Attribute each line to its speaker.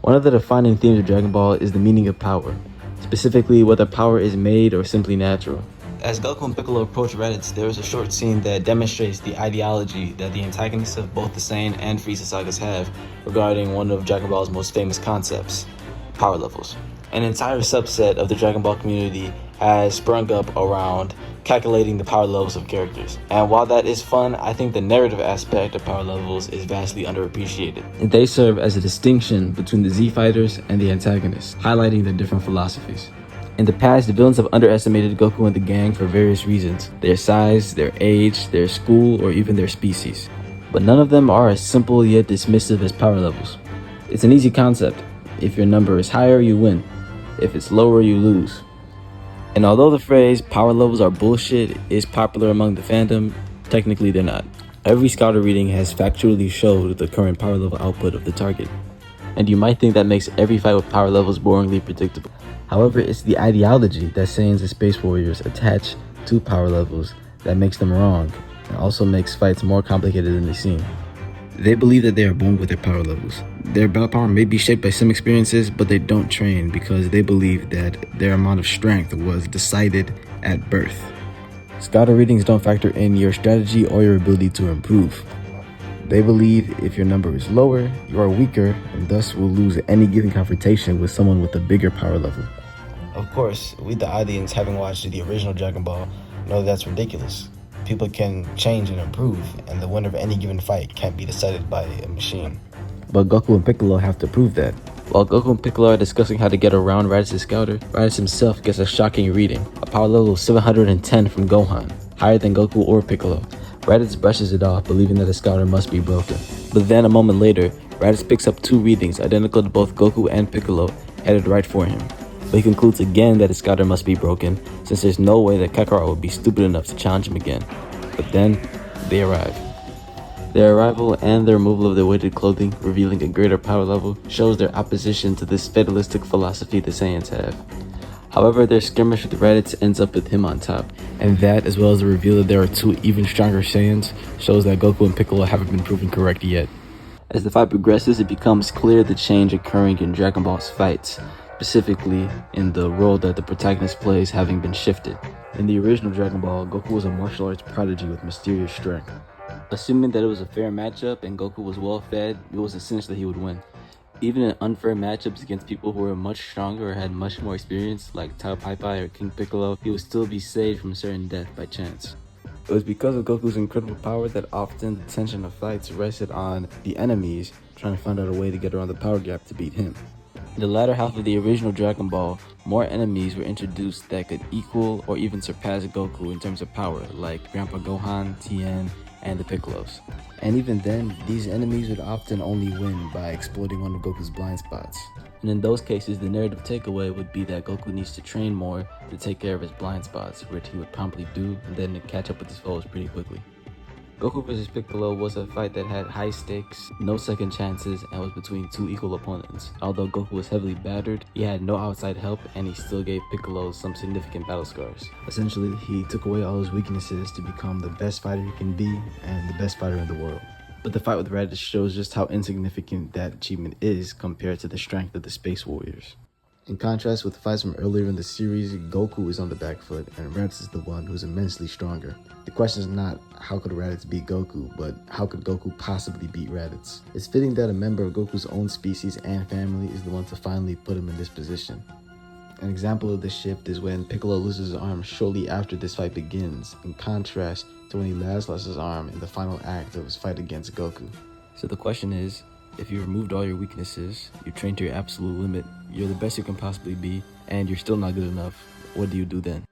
Speaker 1: One of the defining themes of Dragon Ball is the meaning of power, specifically whether power is made or simply natural. As Goku and Piccolo approach Raditz, there is a short scene that demonstrates the ideology that the antagonists of both the Saiyan and Frieza sagas have regarding one of Dragon Ball's most famous concepts, power levels. An entire subset of the Dragon Ball community has sprung up around calculating the power levels of characters. And while that is fun, I think the narrative aspect of power levels is vastly underappreciated. They serve as a distinction between the Z fighters and the antagonists, highlighting their different philosophies. In the past, the villains have underestimated Goku and the gang for various reasons: their size, their age, their school, or even their species. But none of them are as simple yet dismissive as power levels. It's an easy concept. If your number is higher, you win. If it's lower, you lose. And although the phrase power levels are bullshit is popular among the fandom, technically they're not. Every Scouter reading has factually showed the current power level output of the target. And you might think that makes every fight with power levels boringly predictable. However, it's the ideology that Saiyans and Space Warriors attach to power levels that makes them wrong, and also makes fights more complicated than they seem. They believe that they are born with their power levels. Their battle power may be shaped by some experiences, but they don't train because they believe that their amount of strength was decided at birth. Scouter readings don't factor in your strategy or your ability to improve. They believe if your number is lower, you are weaker and thus will lose any given confrontation with someone with a bigger power level. Of course, we the audience, having watched the original Dragon Ball, know that's ridiculous. People can change and improve, and the winner of any given fight can't be decided by a machine. But Goku and Piccolo have to prove that. While Goku and Piccolo are discussing how to get around Raditz's Scouter, Raditz himself gets a shocking reading, a power level of 710 from Gohan, higher than Goku or Piccolo. Raditz brushes it off, believing that the Scouter must be broken. But then, a moment later, Raditz picks up two readings identical to both Goku and Piccolo, headed right for him. But he concludes again that his Scouter must be broken, since there's no way that Kakarot would be stupid enough to challenge him again. But then, they arrive. Their arrival and the removal of their weighted clothing, revealing a greater power level, shows their opposition to this fatalistic philosophy the Saiyans have. However, their skirmish with Raditz ends up with him on top, and that, as well as the reveal that there are two even stronger Saiyans, shows that Goku and Piccolo haven't been proven correct yet. As the fight progresses, it becomes clear the change occurring in Dragon Ball's fights, specifically in the role that the protagonist plays having been shifted. In the original Dragon Ball, Goku was a martial arts prodigy with mysterious strength. Assuming that it was a fair matchup and Goku was well fed, it was a cinch that he would win. Even in unfair matchups against people who were much stronger or had much more experience, like Tao Pai Pai or King Piccolo, he would still be saved from certain death by chance. It was because of Goku's incredible power that often the tension of fights rested on the enemies trying to find out a way to get around the power gap to beat him. In the latter half of the original Dragon Ball, more enemies were introduced that could equal or even surpass Goku in terms of power, like Grandpa Gohan, Tien, and the Piccolos. And even then, these enemies would often only win by exploiting one of Goku's blind spots. And in those cases, the narrative takeaway would be that Goku needs to train more to take care of his blind spots, which he would promptly do, and then catch up with his foes pretty quickly. Goku vs Piccolo was a fight that had high stakes, no second chances, and was between two equal opponents. Although Goku was heavily battered, he had no outside help, and he still gave Piccolo some significant battle scars. Essentially, he took away all his weaknesses to become the best fighter he can be, and the best fighter in the world. But the fight with Raditz shows just how insignificant that achievement is compared to the strength of the Space Warriors. In contrast with the fights from earlier in the series, Goku is on the back foot, and Raditz is the one who's immensely stronger. The question is not how could Raditz beat Goku, but how could Goku possibly beat Raditz? It's fitting that a member of Goku's own species and family is the one to finally put him in this position. An example of this shift is when Piccolo loses his arm shortly after this fight begins, in contrast to when he last lost his arm in the final act of his fight against Goku. So the question is, if you removed all your weaknesses, you trained to your absolute limit, you're the best you can possibly be, and you're still not good enough, what do you do then?